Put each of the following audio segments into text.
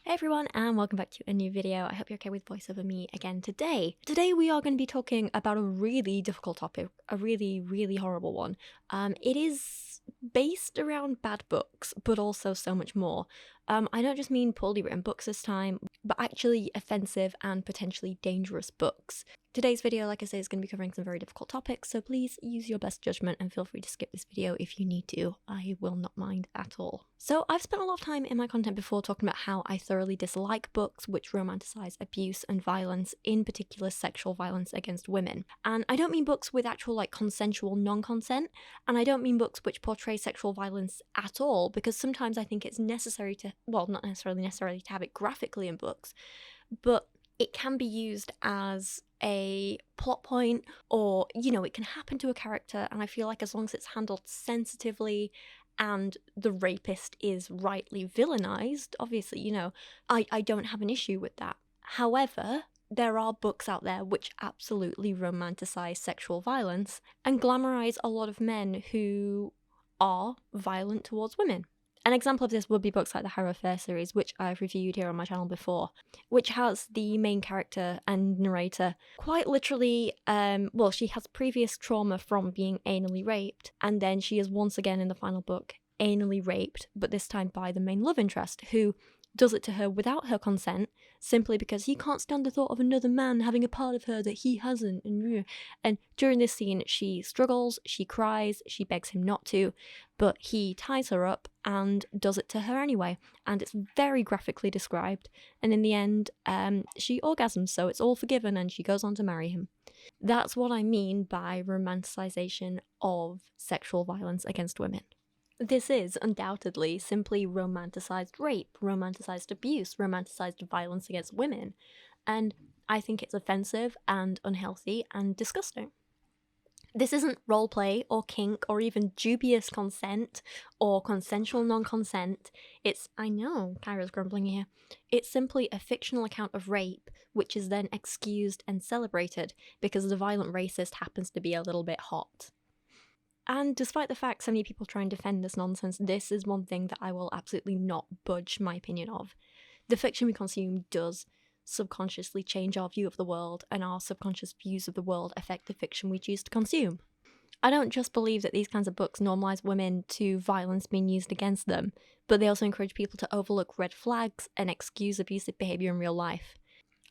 Hey everyone, and welcome back to a new video. I hope you're okay with voiceover me again today. Today we are going to be talking about a really difficult topic, a really horrible one. It is based around bad books, but also so much more. I don't just mean poorly written books this time, but actually offensive and potentially dangerous books. Today's video, like I say, is going to be covering some very difficult topics, so please use your best judgment and feel free to skip this video if you need to. I will not mind at all. So I've spent a lot of time in my content before talking about how I thoroughly dislike books which romanticize abuse and violence, in particular sexual violence against women. And I don't mean books with actual consensual non-consent, and I don't mean books which portray sexual violence at all, because sometimes I think it's necessary to, well, not necessarily to have it graphically in books, but it can be used as a plot point, or, it can happen to a character, and I feel like as long as it's handled sensitively and the rapist is rightly villainized, obviously, I don't have an issue with that. However, there are books out there which absolutely romanticize sexual violence and glamorize a lot of men who are violent towards women. An example of this would be books like the Harrow Fair series, which I've reviewed here on my channel before, which has the main character and narrator quite literally, she has previous trauma from being anally raped, and then she is once again in the final book anally raped, but this time by the main love interest, who does it to her without her consent, simply because he can't stand the thought of another man having a part of her that he hasn't. And during this scene, she struggles, she cries, she begs him not to, but he ties her up and does it to her anyway. And it's very graphically described. And in the end, she orgasms, so it's all forgiven, and she goes on to marry him. That's what I mean by romanticization of sexual violence against women. This is undoubtedly simply romanticized rape, romanticized abuse, romanticized violence against women, and I think it's offensive and unhealthy and disgusting. This isn't roleplay or kink or even dubious consent or consensual non-consent. I know, Kyra's grumbling here. It's simply a fictional account of rape, which is then excused and celebrated because the violent racist happens to be a little bit hot. And despite the fact so many people try and defend this nonsense, this is one thing that I will absolutely not budge my opinion of. The fiction we consume does subconsciously change our view of the world, and our subconscious views of the world affect the fiction we choose to consume. I don't just believe that these kinds of books normalise women to violence being used against them, but they also encourage people to overlook red flags and excuse abusive behaviour in real life.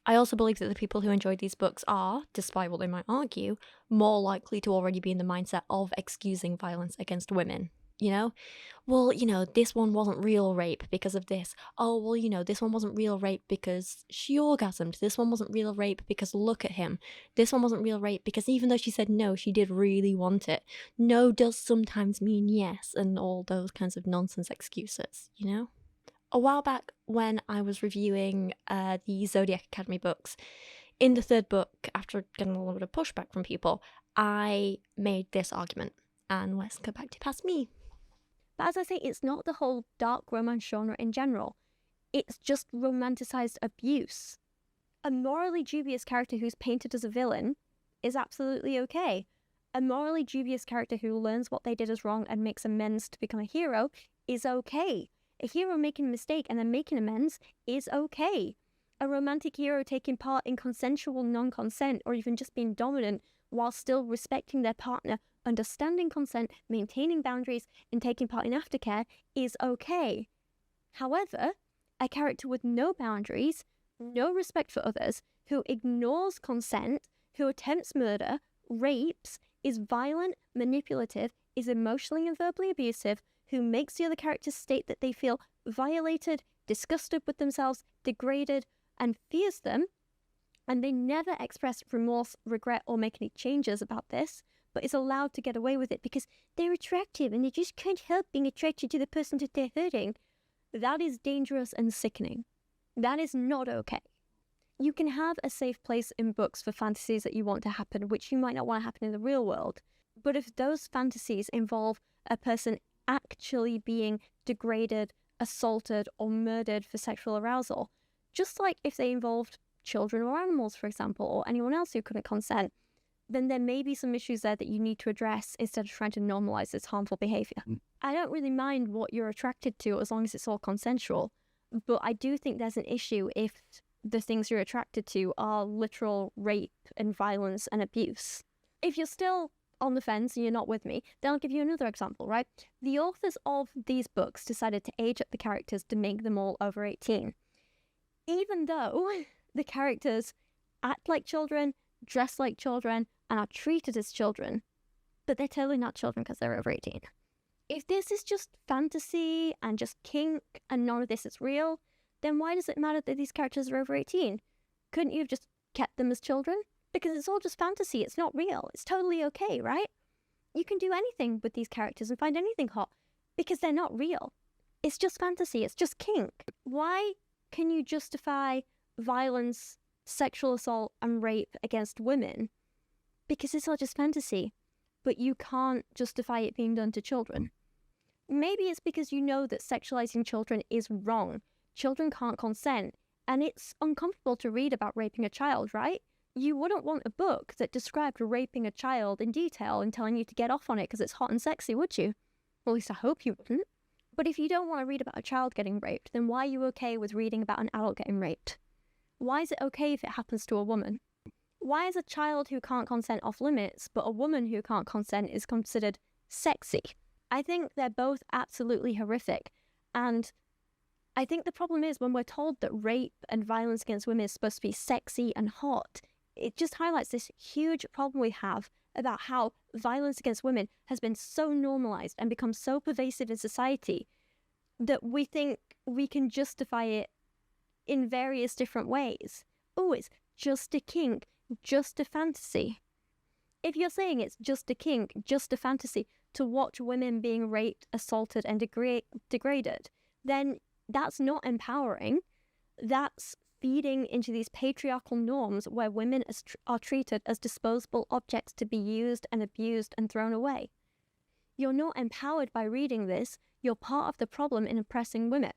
I also believe that the people who enjoyed these books are, despite what they might argue, more likely to already be in the mindset of excusing violence against women. This one wasn't real rape because of this. This one wasn't real rape because she orgasmed. This one wasn't real rape because look at him. This one wasn't real rape because even though she said no, she did really want it. No does sometimes mean yes, and all those kinds of nonsense excuses, A while back, when I was reviewing the Zodiac Academy books, in the third book, after getting a little bit of pushback from people, I made this argument. And let's go back to past me. But as I say, it's not the whole dark romance genre in general. It's just romanticized abuse. A morally dubious character who's painted as a villain is absolutely okay. A morally dubious character who learns what they did is wrong and makes amends to become a hero is okay. A hero making a mistake and then making amends is okay. A romantic hero taking part in consensual non-consent or even just being dominant while still respecting their partner, understanding consent, maintaining boundaries, and taking part in aftercare is okay. However, a character with no boundaries, no respect for others, who ignores consent, who attempts murder, rapes, is violent, manipulative, is emotionally and verbally abusive, who makes the other characters state that they feel violated, disgusted with themselves, degraded, and fears them, and they never express remorse, regret, or make any changes about this, but is allowed to get away with it because they're attractive and they just can't help being attracted to the person that they're hurting. That is dangerous and sickening. That is not okay. You can have a safe place in books for fantasies that you want to happen, which you might not want to happen in the real world. But if those fantasies involve a person actually being degraded, assaulted, or murdered for sexual arousal, just like if they involved children or animals, for example, or anyone else who couldn't consent, then there may be some issues there that you need to address instead of trying to normalize this harmful behavior. I don't really mind what you're attracted to as long as it's all consensual. But I do think there's an issue if the things you're attracted to are literal rape and violence and abuse. If you're still on the fence and you're not with me, then I'll give you another example, right? The authors of these books decided to age up the characters to make them all over 18. Even though the characters act like children, dress like children, and are treated as children, but they're totally not children because they're over 18. If this is just fantasy and just kink and none of this is real, then why does it matter that these characters are over 18? Couldn't you have just kept them as children? Because it's all just fantasy, it's not real. It's totally okay, right? You can do anything with these characters and find anything hot because they're not real. It's just fantasy, it's just kink. Why can you justify violence, sexual assault, and rape against women? Because it's all just fantasy, but you can't justify it being done to children. Maybe it's because you know that sexualizing children is wrong. Children can't consent, and it's uncomfortable to read about raping a child, right? You wouldn't want a book that described raping a child in detail and telling you to get off on it because it's hot and sexy, would you? Well, at least I hope you wouldn't. But if you don't want to read about a child getting raped, then why are you okay with reading about an adult getting raped? Why is it okay if it happens to a woman? Why is a child who can't consent off limits, but a woman who can't consent is considered sexy? I think they're both absolutely horrific. And I think the problem is when we're told that rape and violence against women is supposed to be sexy and hot, it just highlights this huge problem we have about how violence against women has been so normalized and become so pervasive in society that we think we can justify it in various different ways. Oh, it's just a kink, just a fantasy. If you're saying it's just a kink, just a fantasy to watch women being raped, assaulted, and degraded, then that's not empowering. That's feeding into these patriarchal norms where women are treated as disposable objects to be used and abused and thrown away. You're not empowered by reading this. You're part of the problem in oppressing women.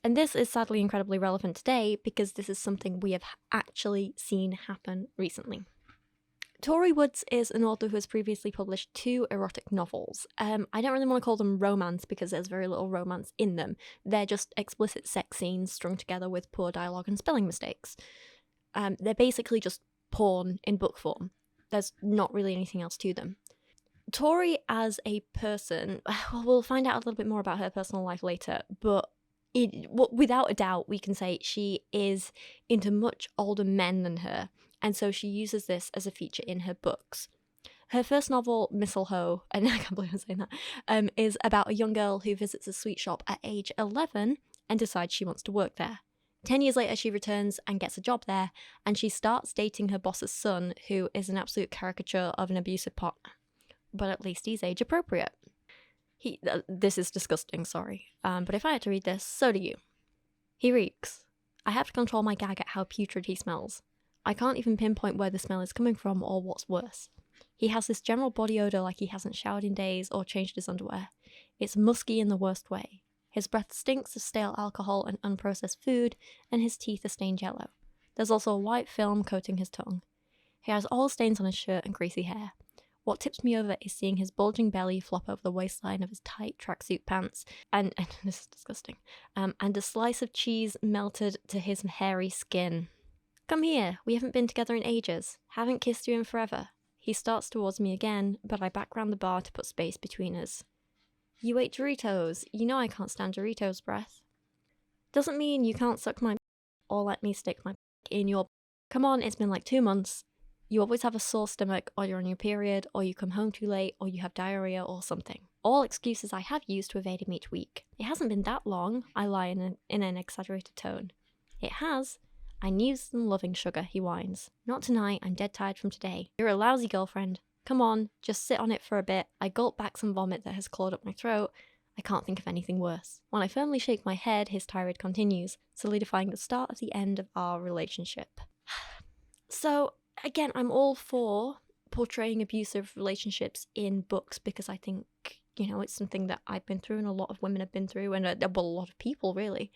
And this is sadly incredibly relevant today because this is something we have actually seen happen recently. Tori Woods is an author who has previously published 2 erotic novels. I don't really want to call them romance because there's very little romance in them. They're just explicit sex scenes strung together with poor dialogue and spelling mistakes. They're basically just porn in book form. There's not really anything else to them. Tori as a person, well, we'll find out a little bit more about her personal life later, but without a doubt we can say she is into much older men than her. And so she uses this as a feature in her books. Her first novel, Mistlehoe, and I can't believe I'm saying that, is about a young girl who visits a sweet shop at age 11 and decides she wants to work there. 10 years later, she returns and gets a job there, and she starts dating her boss's son, who is an absolute caricature of an abusive partner. But at least he's age appropriate. This is disgusting, sorry. But if I had to read this, so do you. He reeks. I have to control my gag at how putrid he smells. I can't even pinpoint where the smell is coming from or what's worse. He has this general body odour like he hasn't showered in days or changed his underwear. It's musky in the worst way. His breath stinks of stale alcohol and unprocessed food, and his teeth are stained yellow. There's also a white film coating his tongue. He has oil stains on his shirt and greasy hair. What tips me over is seeing his bulging belly flop over the waistline of his tight tracksuit pants, and this is disgusting, and a slice of cheese melted to his hairy skin. Come here, we haven't been together in ages. Haven't kissed you in forever. He starts towards me again, but I back round the bar to put space between us. You ate Doritos. You know I can't stand Doritos breath. Doesn't mean you can't suck my or let me stick my in your. Come on, it's been like 2 months. You always have a sore stomach, or you're on your period, or you come home too late, or you have diarrhea or something. All excuses I have used to evade him each week. It hasn't been that long, I lie in an exaggerated tone. It has. I need some loving sugar, he whines. Not tonight, I'm dead tired from today. You're a lousy girlfriend. Come on, just sit on it for a bit. I gulp back some vomit that has clawed up my throat. I can't think of anything worse. When I firmly shake my head, his tirade continues, solidifying the start of the end of our relationship. So, again, I'm all for portraying abusive relationships in books because I think, it's something that I've been through and a lot of women have been through, and a lot of people, really.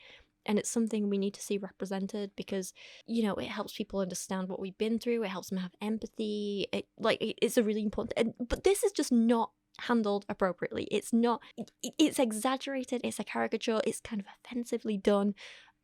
And it's something we need to see represented because, it helps people understand what we've been through. It helps them have empathy. It's a really important... But this is just not handled appropriately. It's not... It's exaggerated. It's a caricature. It's kind of offensively done.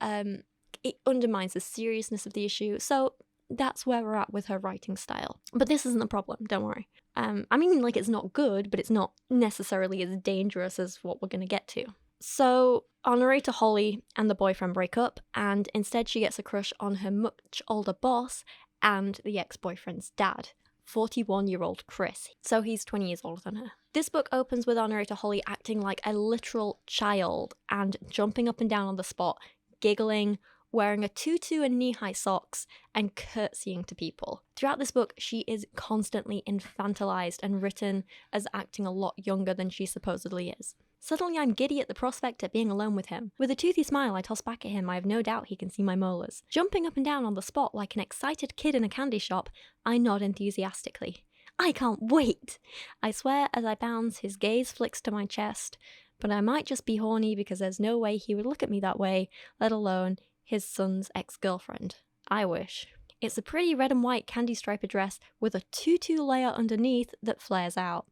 It undermines the seriousness of the issue. So that's where we're at with her writing style. But this isn't the problem, don't worry. I mean, like, it's not good, but it's not necessarily as dangerous as what we're going to get to. So our narrator Holly and the boyfriend break up, and instead she gets a crush on her much older boss and the ex-boyfriend's dad, 41-year-old Chris. So he's 20 years older than her. This book opens with our narrator Holly acting like a literal child and jumping up and down on the spot, giggling, wearing a tutu and knee-high socks, and curtsying to people. Throughout this book, she is constantly infantilized and written as acting a lot younger than she supposedly is. Suddenly I'm giddy at the prospect of being alone with him. With a toothy smile I toss back at him, I have no doubt he can see my molars. Jumping up and down on the spot like an excited kid in a candy shop, I nod enthusiastically. I can't wait! I swear as I bounce, his gaze flicks to my chest, but I might just be horny because there's no way he would look at me that way, let alone his son's ex-girlfriend. I wish. It's a pretty red and white candy stripe dress with a tutu layer underneath that flares out.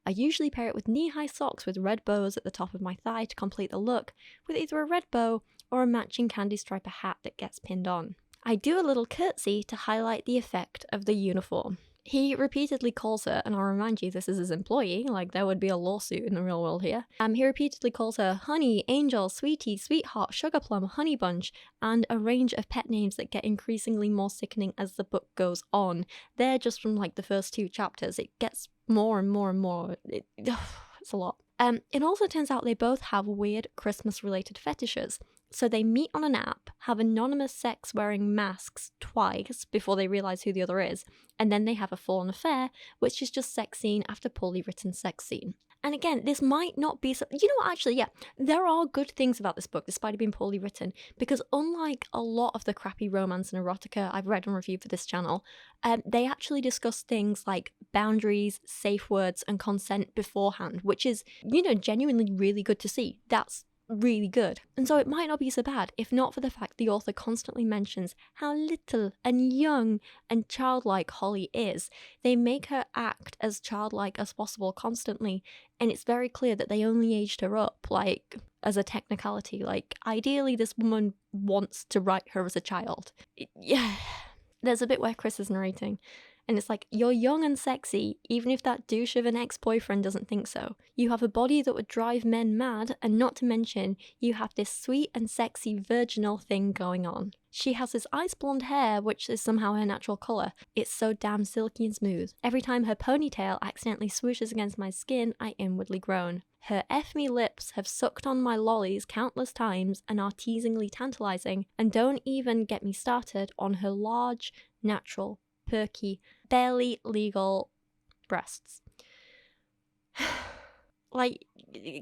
I usually pair it with knee-high socks with red bows at the top of my thigh to complete the look, with either a red bow or a matching candy stripe hat that gets pinned on. I do a little curtsy to highlight the effect of the uniform. He repeatedly calls her, and I'll remind you this is his employee, like there would be a lawsuit in the real world here. He repeatedly calls her honey, angel, sweetie, sweetheart, sugar plum, honey bunch, and a range of pet names that get increasingly more sickening as the book goes on. They're just from like the first 2 chapters. It gets more and more and more. It's a lot. It also turns out they both have weird Christmas-related fetishes. So they meet on an app, have anonymous sex wearing masks twice before they realise who the other is, and then they have a full-on affair, which is just sex scene after poorly written sex scene. And again, this might not be... You know what, actually, yeah, there are good things about this book, despite it being poorly written, because unlike a lot of the crappy romance and erotica I've read and reviewed for this channel, they actually discuss things like boundaries, safe words, and consent beforehand, which is, you know, genuinely really good to see. That's really good. And so it might not be so bad if not for the fact the author constantly mentions how little and young and childlike Holly is. They make her act as childlike as possible constantly, and it's very clear that they only aged her up, like, as a technicality. Like, ideally this woman wants to write her as a child. Yeah. There's a bit where Chris is narrating, and it's like, you're young and sexy, even if that douche of an ex-boyfriend doesn't think so. You have a body that would drive men mad, and not to mention, you have this sweet and sexy virginal thing going on. She has this ice blonde hair, which is somehow her natural colour. It's so damn silky and smooth. Every time her ponytail accidentally swooshes against my skin, I inwardly groan. Her F-me lips have sucked on my lollies countless times and are teasingly tantalising, and don't even get me started on her large, natural, perky, barely legal breasts. Like,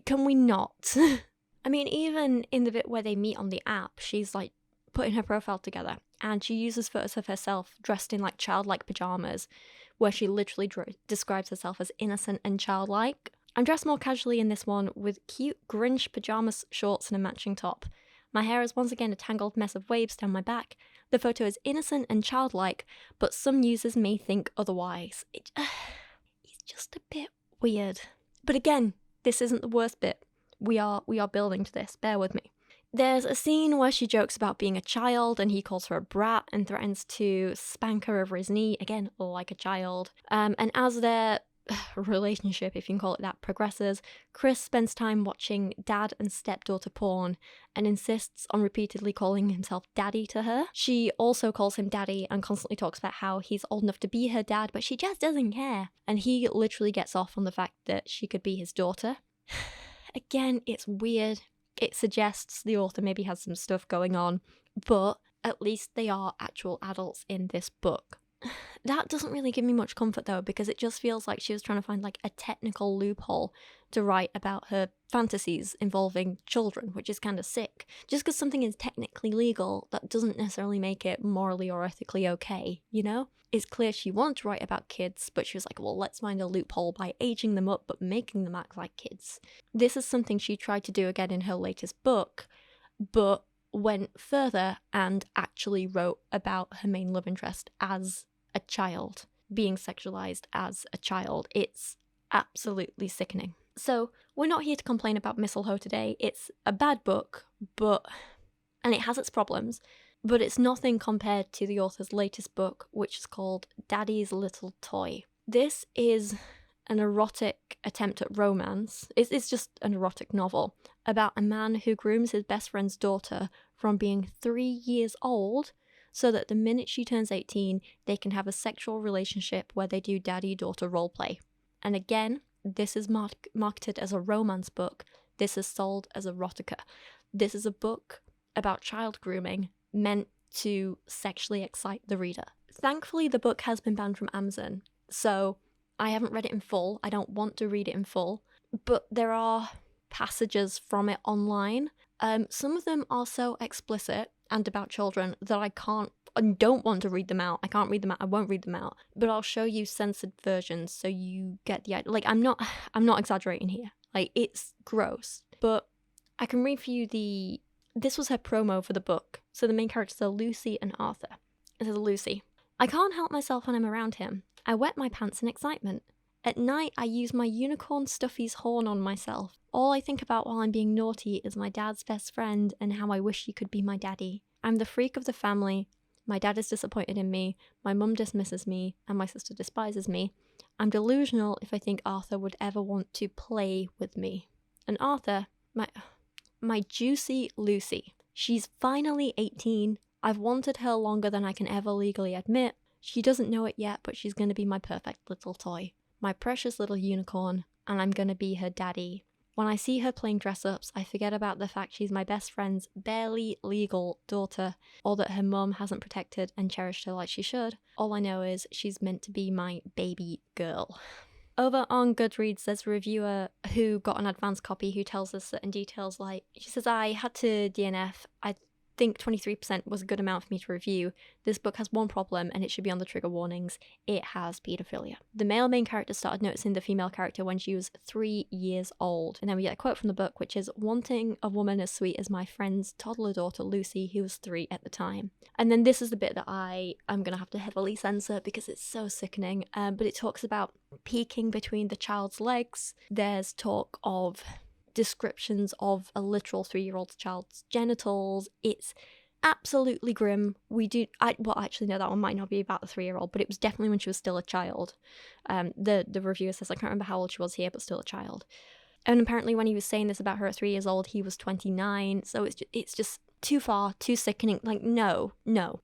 can we not? I mean, even in the bit where they meet on the app, she's like putting her profile together and she uses photos of herself dressed in like childlike pajamas, where she literally describes herself as innocent and childlike. I'm dressed more casually in this one with cute Grinch pajamas, shorts and a matching top. My hair is once again a tangled mess of waves down my back. The photo is innocent and childlike, but some users may think otherwise. It's just a bit weird. But again, this isn't the worst bit. We are building to this, bear with me. There's a scene where she jokes about being a child and he calls her a brat and threatens to spank her over his knee, again, like a child. And as their relationship, if you can call it that, progresses, Chris spends time watching dad and stepdaughter porn and insists on repeatedly calling himself daddy to her. She also calls him daddy and constantly talks about how he's old enough to be her dad, but she just doesn't care. And he literally gets off on the fact that she could be his daughter. Again, it's weird. It suggests the author maybe has some stuff going on, but at least they are actual adults in this book. That doesn't really give me much comfort though, because it just feels like she was trying to find like a technical loophole to write about her fantasies involving children, which is kind of sick. Just because something is technically legal, that doesn't necessarily make it morally or ethically okay, you know? It's clear she wanted to write about kids, but she was like, well, let's find a loophole by aging them up but making them act like kids. This is something she tried to do again in her latest book, but went further and actually wrote about her main love interest as a child, being sexualized as a child. It's absolutely sickening. So we're not here to complain about Mistlehoe today. It's a bad book, but and it has its problems, but it's nothing compared to the author's latest book, which is called Daddy's Little Toy. This is an erotic attempt at romance. It's just an erotic novel about a man who grooms his best friend's daughter from being 3 years old so that the minute she turns 18, they can have a sexual relationship where they do daddy-daughter roleplay. And again, this is marketed as a romance book. This is sold as erotica. This is a book about child grooming meant to sexually excite the reader. Thankfully, the book has been banned from Amazon, so I haven't read it in full. I don't want to read it in full, but there are passages from it online. Some of them are so explicit and about children that I don't want to read them out. I can't read them out. I won't read them out. But I'll show you censored versions so you get the idea. Like, I'm not exaggerating here. Like, it's gross. But I can read for you this was her promo for the book. So the main characters are Lucy and Arthur. It says, Lucy, I can't help myself when I'm around him. I wet my pants in excitement. At night, I use my unicorn Stuffy's horn on myself. All I think about while I'm being naughty is my dad's best friend and how I wish he could be my daddy. I'm the freak of the family. My dad is disappointed in me. My mum dismisses me, and my sister despises me. I'm delusional if I think Arthur would ever want to play with me. And Arthur, my juicy Lucy. She's finally 18. I've wanted her longer than I can ever legally admit. She doesn't know it yet, but she's going to be my perfect little toy. My precious little unicorn, and I'm going to be her daddy. When I see her playing dress-ups, I forget about the fact she's my best friend's barely legal daughter, or that her mum hasn't protected and cherished her like she should. All I know is she's meant to be my baby girl. Over on Goodreads, there's a reviewer who got an advance copy who tells us certain details, like, she says, I had to DNF. I think 23% was a good amount for me to review. This book has one problem, and it should be on the trigger warnings. It has paedophilia. The male main character started noticing the female character when she was 3 years old. And then we get a quote from the book, which is, wanting a woman as sweet as my friend's toddler daughter Lucy, who was 3 at the time. And then this is the bit that I'm going to have to heavily censor because it's so sickening. But it talks about peeking between the child's legs. There's talk of descriptions of a literal 3-year-old child's genitals. It's absolutely grim. Actually, no, that one might not be about the 3-year-old, but it was definitely when she was still a child. The reviewer says, I can't remember how old she was here, but still a child. And apparently when he was saying this about her at 3 years old, he was 29. So it's just too far, too sickening. Like, no.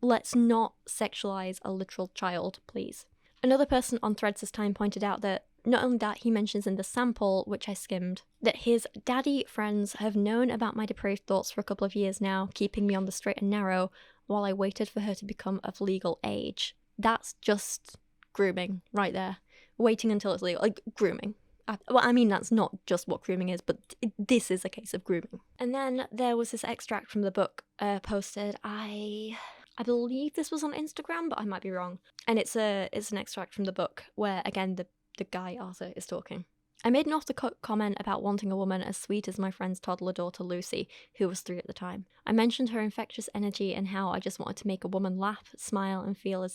Let's not sexualize a literal child, please. Another person on Threads this time pointed out that not only that, he mentions in the sample, which I skimmed, that his daddy friends have known about my depraved thoughts for a couple of years now, keeping me on the straight and narrow while I waited for her to become of legal age. That's just grooming right there. Waiting until it's legal. Like, grooming. That's not just what grooming is, but this is a case of grooming. And then there was this extract from the book posted. I believe this was on Instagram, but I might be wrong. And it's an extract from the book where, again, the guy Arthur is talking. I made an off-the-cut comment about wanting a woman as sweet as my friend's toddler daughter Lucy, who was 3 at the time. I mentioned her infectious energy and how I just wanted to make a woman laugh, smile, and feel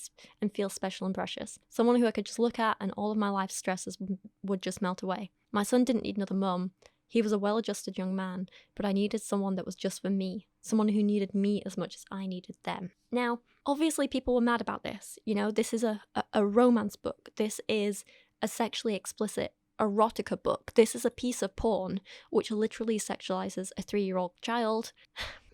special and precious. Someone who I could just look at and all of my life's stresses would just melt away. My son didn't need another mum. He was a well-adjusted young man, but I needed someone that was just for me. Someone who needed me as much as I needed them. Now, obviously people were mad about this. You know, this is a romance book. This is a sexually explicit erotica book. This is a piece of porn which literally sexualizes a 3-year-old child.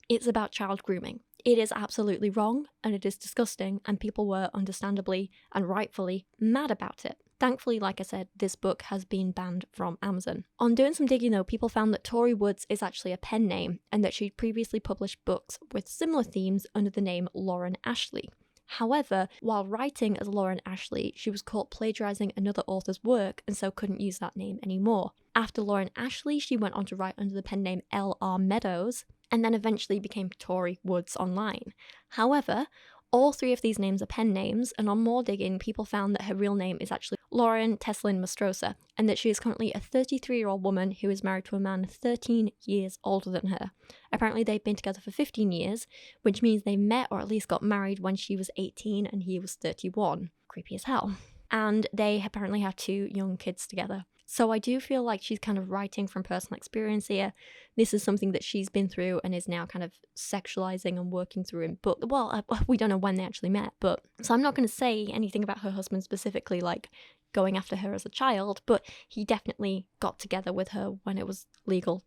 It's about child grooming. It is absolutely wrong and it is disgusting, and people were understandably and rightfully mad about it. Thankfully, like I said, this book has been banned from Amazon. On doing some digging though, people found that Tori Woods is actually a pen name and that she'd previously published books with similar themes under the name Lauren Ashley. However, while writing as Lauren Ashley, she was caught plagiarizing another author's work and so couldn't use that name anymore. After Lauren Ashley, she went on to write under the pen name L.R. Meadows and then eventually became Tori Woods online. However, all 3 of these names are pen names, and on more digging, people found that her real name is actually Lauren Tesolin-Mastrosa, and that she is currently a 33-year-old woman who is married to a man 13 years older than her. Apparently they've been together for 15 years, which means they met or at least got married when she was 18 and he was 31. Creepy as hell. And they apparently have 2 young kids together. So I do feel like she's kind of writing from personal experience here. This is something that she's been through and is now kind of sexualizing and working through in book. Well, we don't know when they actually met, but so I'm not going to say anything about her husband specifically, like going after her as a child, but he definitely got together with her when it was legal.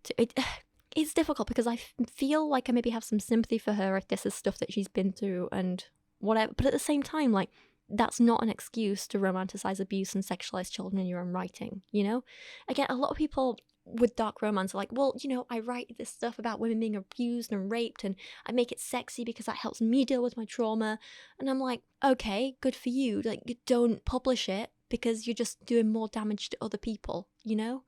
It's difficult because I feel like I maybe have some sympathy for her if this is stuff that she's been through and whatever, but at the same time, like, that's not an excuse to romanticize abuse and sexualize children in your own writing, you know? Again, a lot of people with dark romance are like, well, you know, I write this stuff about women being abused and raped and I make it sexy because that helps me deal with my trauma. And I'm like, okay, good for you. Like, you don't publish it because you're just doing more damage to other people, you know?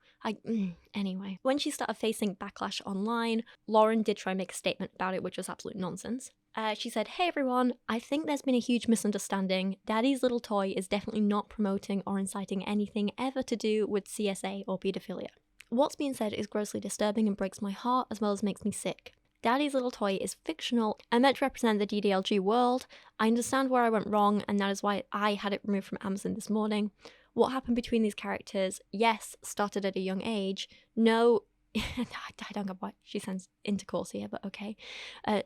Anyway, when she started facing backlash online, Lauren did try and make a statement about it, which was absolute nonsense. She said, "Hey everyone, I think there's been a huge misunderstanding. Daddy's Little Toy is definitely not promoting or inciting anything ever to do with CSA or paedophilia. What's being said is grossly disturbing and breaks my heart as well as makes me sick. Daddy's Little Toy is fictional and meant to represent the DDLG world. I understand where I went wrong and that is why I had it removed from Amazon this morning. What happened between these characters, yes, started at a young age. No, I don't get why she sends intercourse here, but okay.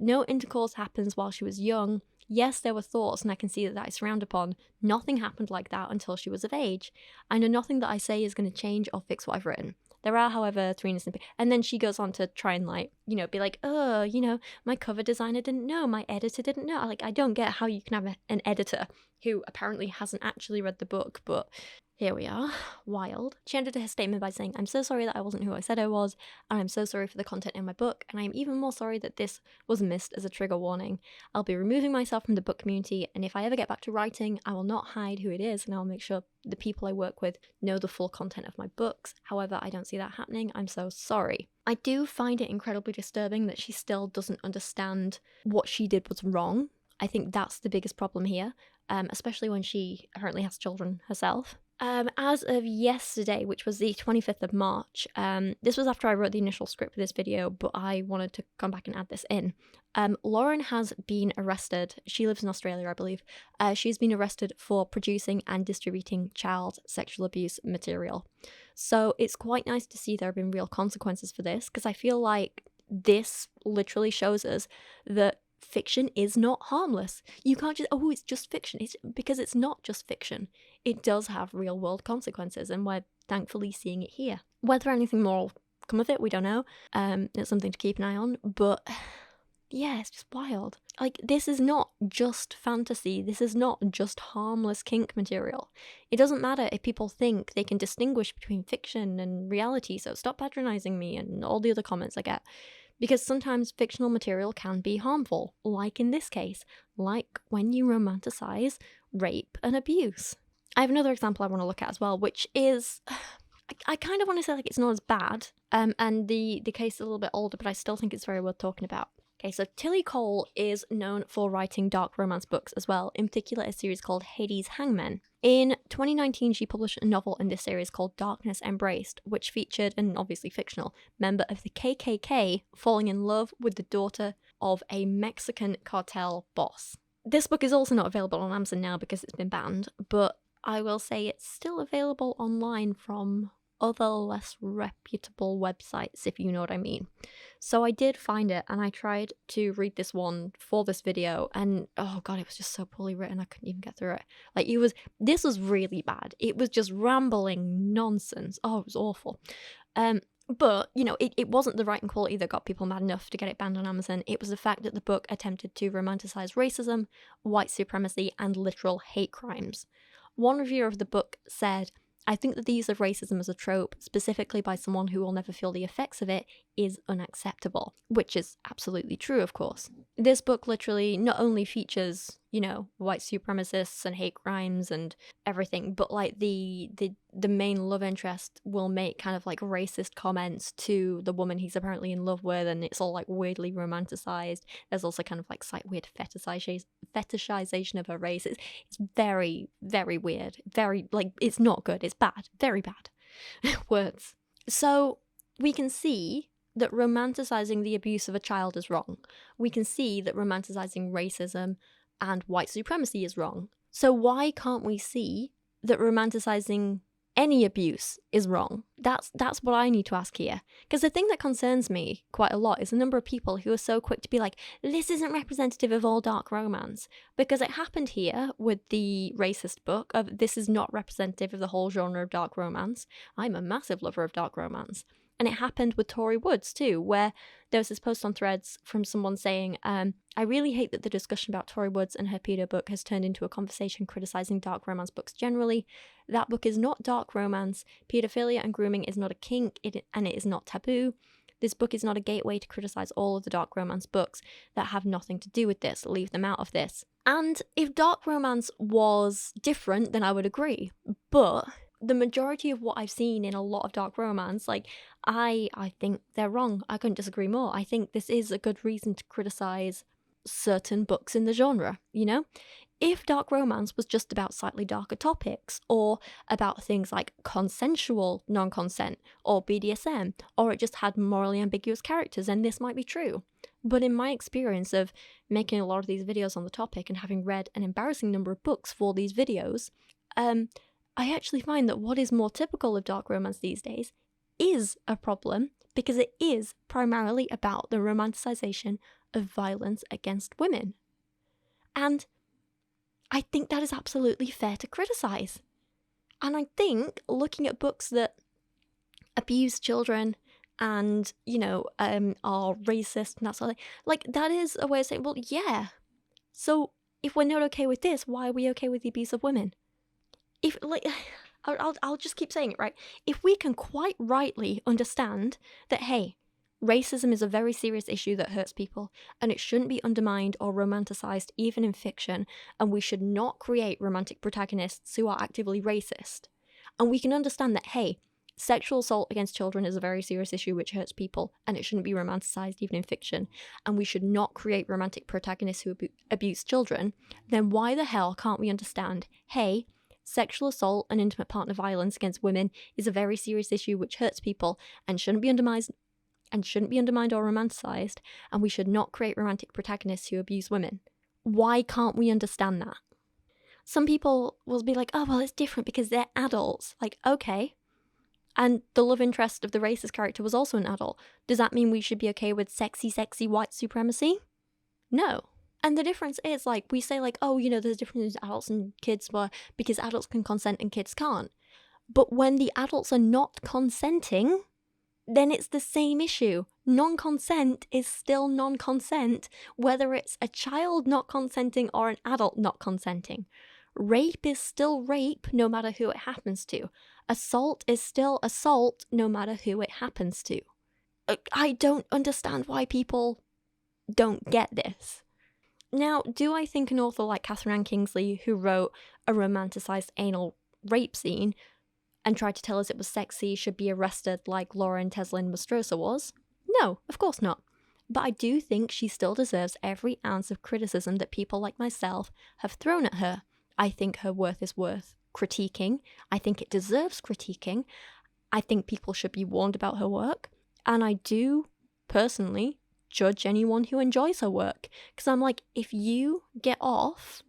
No intercourse happens while she was young. Yes, there were thoughts, and I can see that that is frowned upon. Nothing happened like that until she was of age. I know nothing that I say is going to change or fix what I've written. There are, however, 3 innocent people." And then she goes on to try and, like, you know, be like, "Oh, you know, my cover designer didn't know, my editor didn't know." Like, I don't get how you can have an editor who apparently hasn't actually read the book, but here we are. Wild. She ended her statement by saying, "I'm so sorry that I wasn't who I said I was, and I'm so sorry for the content in my book, and I am even more sorry that this was missed as a trigger warning. I'll be removing myself from the book community, and if I ever get back to writing, I will not hide who it is, and I'll make sure the people I work with know the full content of my books. However, I don't see that happening. I'm so sorry." I do find it incredibly disturbing that she still doesn't understand what she did was wrong. I think that's the biggest problem here, especially when she apparently has children herself. As of yesterday, which was the 25th of March, this was after I wrote the initial script for this video, but I wanted to come back and add this in. Lauren has been arrested. She lives in Australia, I believe. She's been arrested for producing and distributing child sexual abuse material. So it's quite nice to see there have been real consequences for this, because I feel like this literally shows us that fiction is not harmless. You can't just, oh, it's just fiction. It's because it's not just fiction. It does have real world consequences, and we're thankfully seeing it here. Whether anything more will come of it, we don't know. It's something to keep an eye on, but yeah, it's just wild. Like, this is not just fantasy. This is not just harmless kink material. It doesn't matter if people think they can distinguish between fiction and reality, so stop patronizing me and all the other comments I get. Because sometimes fictional material can be harmful, like in this case, like when you romanticize rape and abuse. I have another example I want to look at as well, which is, I kind of want to say like it's not as bad, and the case is a little bit older, but I still think it's very worth talking about. Okay, so Tilly Cole is known for writing dark romance books as well, in particular a series called Hades Hangmen. In 2019, she published a novel in this series called Darkness Embraced, which featured an obviously fictional member of the KKK falling in love with the daughter of a Mexican cartel boss. This book is also not available on Amazon now because it's been banned, but I will say it's still available online from other less reputable websites, if you know what I mean. So I did find it, and I tried to read this one for this video, and oh god, it was just so poorly written, I couldn't even get through it. Like, this was really bad. It was just rambling nonsense. Oh, it was awful. But, you know, it wasn't the writing quality that got people mad enough to get it banned on Amazon. It was the fact that the book attempted to romanticize racism, white supremacy, and literal hate crimes. One reviewer of the book said, "I think that the use of racism as a trope, specifically by someone who will never feel the effects of it, is unacceptable," which is absolutely true, of course. This book literally not only features, you know, white supremacists and hate crimes and everything, but like the main love interest will make kind of like racist comments to the woman he's apparently in love with, and it's all like weirdly romanticized. There's also kind of like slight weird fetishization of her race. It's very, very weird. Very, like, it's not good. It's bad. Very bad. Words. So we can see that romanticizing the abuse of a child is wrong. We can see that romanticizing racism and white supremacy is wrong. So why can't we see that romanticizing any abuse is wrong. That's what I need to ask here. Because the thing that concerns me quite a lot is the number of people who are so quick to be like, this isn't representative of all dark romance. Because it happened here with the racist book of this is not representative of the whole genre of dark romance. I'm a massive lover of dark romance. And it happened with Tori Woods too, where there was this post on Threads from someone saying, I really hate that the discussion about Tori Woods and her pedo book has turned into a conversation criticizing dark romance books generally. That book is not dark romance. Pedophilia and grooming is not a kink, and it is not taboo. This book is not a gateway to criticize all of the dark romance books that have nothing to do with this. Leave them out of this. And if dark romance was different, then I would agree. But the majority of what I've seen in a lot of dark romance, like, I think they're wrong. I couldn't disagree more. I think this is a good reason to criticize certain books in the genre, you know? If dark romance was just about slightly darker topics, or about things like consensual non-consent, or BDSM, or it just had morally ambiguous characters, then this might be true. But in my experience of making a lot of these videos on the topic and having read an embarrassing number of books for these videos, I actually find that what is more typical of dark romance these days is a problem, because it is primarily about the romanticization of violence against women. And I think that is absolutely fair to criticize. And I think looking at books that abuse children and, are racist and that sort of thing, like, that is a way of saying, well, yeah. So if we're not okay with this, why are we okay with the abuse of women? If, like, I'll just keep saying it, right? If we can quite rightly understand that, hey, racism is a very serious issue that hurts people, and it shouldn't be undermined or romanticized even in fiction, and we should not create romantic protagonists who are actively racist. And we can understand that, hey, sexual assault against children is a very serious issue which hurts people, and it shouldn't be romanticized even in fiction, and we should not create romantic protagonists who abuse children, then why the hell can't we understand, hey, sexual assault and intimate partner violence against women is a very serious issue which hurts people and shouldn't be undermined or romanticized, and we should not create romantic protagonists who abuse women. Why can't we understand that? Some people will be like, oh, well, it's different because they're adults. Like, okay. And the love interest of the racist character was also an adult. Does that mean we should be okay with sexy white supremacy? No. And the difference is, like, we say, like, oh, there's a difference between adults and kids because adults can consent and kids can't. But when the adults are not consenting, then it's the same issue. Non-consent is still non-consent, whether it's a child not consenting or an adult not consenting. Rape is still rape, no matter who it happens to. Assault is still assault, no matter who it happens to. I don't understand why people don't get this. Now, do I think an author like Catherine Ann Kingsley, who wrote a romanticized anal rape scene and tried to tell us it was sexy, should be arrested like Lauren Tesolin-Mastrosa was? No, of course not. But I do think she still deserves every ounce of criticism that people like myself have thrown at her. I think her worth is worth critiquing. I think it deserves critiquing. I think people should be warned about her work. And I do, personally, judge anyone who enjoys her work. Because I'm like, if you get off...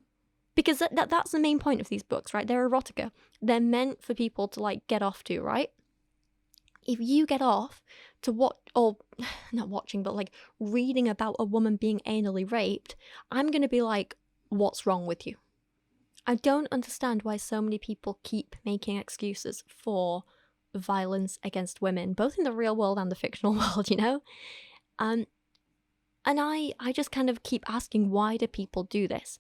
Because that's the main point of these books, right? They're erotica. They're meant for people to, like, get off to, right? If you get off to what, or not watching, but, like, reading about a woman being anally raped, I'm going to be like, what's wrong with you? I don't understand why so many people keep making excuses for violence against women, both in the real world and the fictional world, And I just kind of keep asking, why do people do this?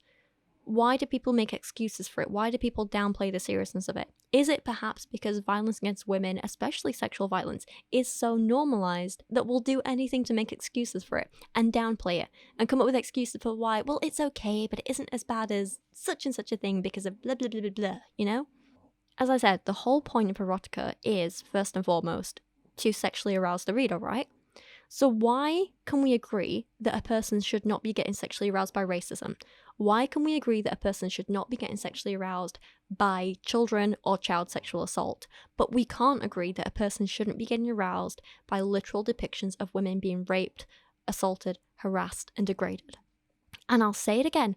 Why do people make excuses for it? Why do people downplay the seriousness of it? Is it perhaps because violence against women, especially sexual violence, is so normalized that we'll do anything to make excuses for it and downplay it and come up with excuses for why, well, it's okay, but it isn't as bad as such and such a thing because of blah, blah, blah, blah, blah, As I said, the whole point of erotica is, first and foremost, to sexually arouse the reader, right? So why can we agree that a person should not be getting sexually aroused by racism? Why can we agree that a person should not be getting sexually aroused by children or child sexual assault? But we can't agree that a person shouldn't be getting aroused by literal depictions of women being raped, assaulted, harassed, and degraded. And I'll say it again,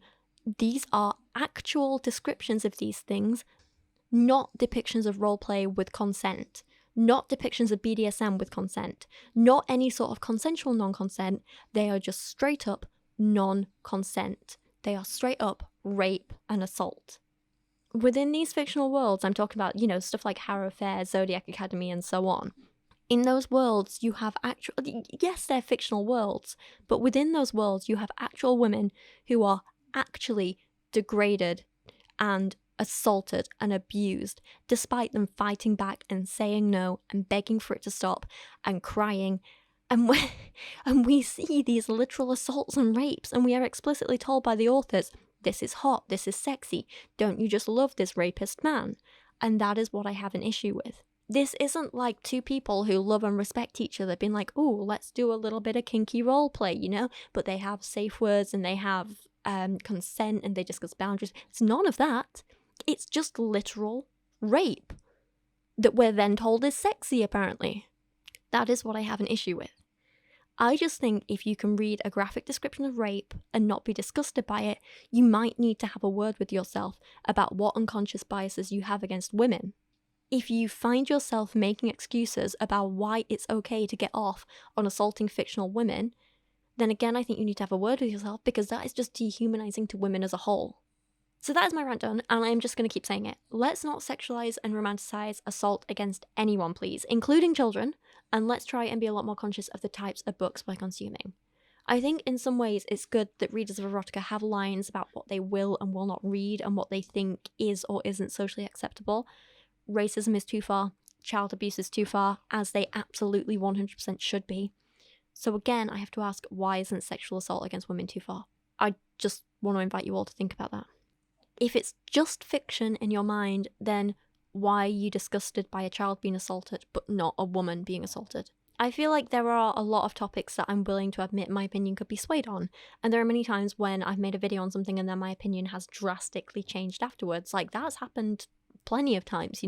these are actual descriptions of these things, not depictions of roleplay with consent, not depictions of BDSM with consent, not any sort of consensual non-consent. They are just straight up non-consent. They are straight up rape and assault. Within these fictional worlds, I'm talking about, stuff like Harrow Fair, Zodiac Academy, and so on. In those worlds, you have yes, they're fictional worlds, but within those worlds, you have actual women who are actually degraded and assaulted and abused, despite them fighting back and saying no and begging for it to stop and crying. And we see these literal assaults and rapes, and we are explicitly told by the authors, this is hot, this is sexy, don't you just love this rapist man? And that is what I have an issue with. This isn't like two people who love and respect each other being like, ooh, let's do a little bit of kinky role play, But they have safe words and they have consent and they discuss boundaries. It's none of that. It's just literal rape that we're then told is sexy, apparently. That is what I have an issue with. I just think if you can read a graphic description of rape and not be disgusted by it, you might need to have a word with yourself about what unconscious biases you have against women. If you find yourself making excuses about why it's okay to get off on assaulting fictional women, then again, I think you need to have a word with yourself, because that is just dehumanizing to women as a whole. So that is my rant done, and I'm just going to keep saying it. Let's not sexualize and romanticize assault against anyone, please, including children, and let's try and be a lot more conscious of the types of books we're consuming. I think in some ways it's good that readers of erotica have lines about what they will and will not read and what they think is or isn't socially acceptable. Racism is too far, child abuse is too far, as they absolutely 100% should be. So again, I have to ask, why isn't sexual assault against women too far? I just want to invite you all to think about that. If it's just fiction in your mind, then why are you disgusted by a child being assaulted but not a woman being assaulted? I feel like there are a lot of topics that I'm willing to admit my opinion could be swayed on, and there are many times when I've made a video on something and then my opinion has drastically changed afterwards. Like, that's happened plenty of times,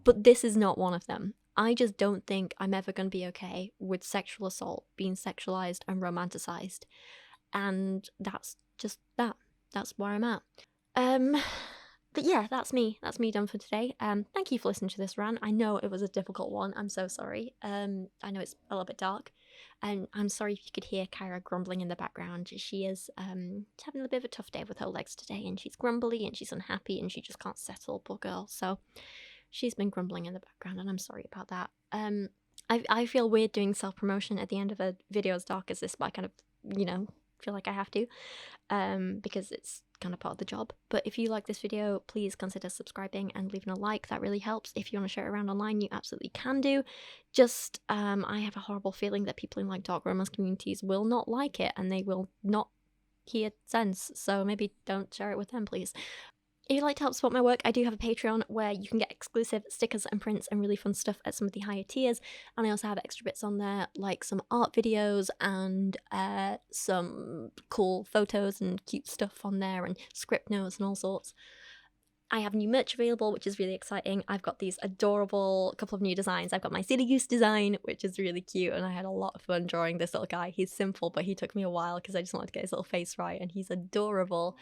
but this is not one of them. I just don't think I'm ever going to be okay with sexual assault being sexualized and romanticized, and that's just that. That's where I'm at. But yeah, that's me done for today. Thank you for listening to this rant. I know it was a difficult one. I'm so sorry. I know it's a little bit dark, and I'm sorry if you could hear Kyra grumbling in the background. She is having a bit of a tough day with her legs today, and she's grumbly and she's unhappy and she just can't settle, poor girl. So she's been grumbling in the background, and I'm sorry about that. I feel weird doing self-promotion at the end of a video as dark as this, but I kind of, feel like I have to, because it's kind of part of the job. But if you like this video, please consider subscribing and leaving a like. That really helps. If you want to share it around online, you absolutely can do. Just I have a horrible feeling that people in like dark romance communities will not like it, and they will not hear sense, so maybe don't share it with them, please. If you'd like to help support my work, I do have a Patreon where you can get exclusive stickers and prints and really fun stuff at some of the higher tiers. And I also have extra bits on there, like some art videos and some cool photos and cute stuff on there, and script notes and all sorts. I have new merch available, which is really exciting. I've got these adorable couple of new designs. I've got my Silly Goose design, which is really cute, and I had a lot of fun drawing this little guy. He's simple, but he took me a while because I just wanted to get his little face right, and he's adorable.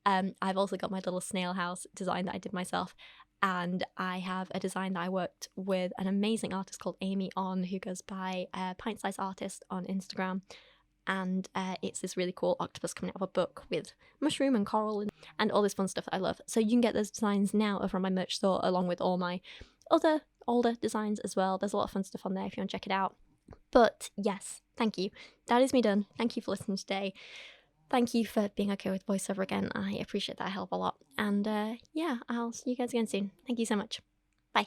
I've also got my little snail house design that I did myself, and I have a design that I worked with an amazing artist called Amy on, who goes by Pint Size Artist on Instagram, and it's this really cool octopus coming out of a book with mushroom and coral and all this fun stuff that I love. So you can get those designs now over on my merch store, along with all my other older designs as well. There's a lot of fun stuff on there if you want to check it out. But yes, thank you. That is me done. Thank you for listening today. Thank you for being okay with voiceover again. I appreciate that help a lot. And yeah, I'll see you guys again soon. Thank you so much. Bye.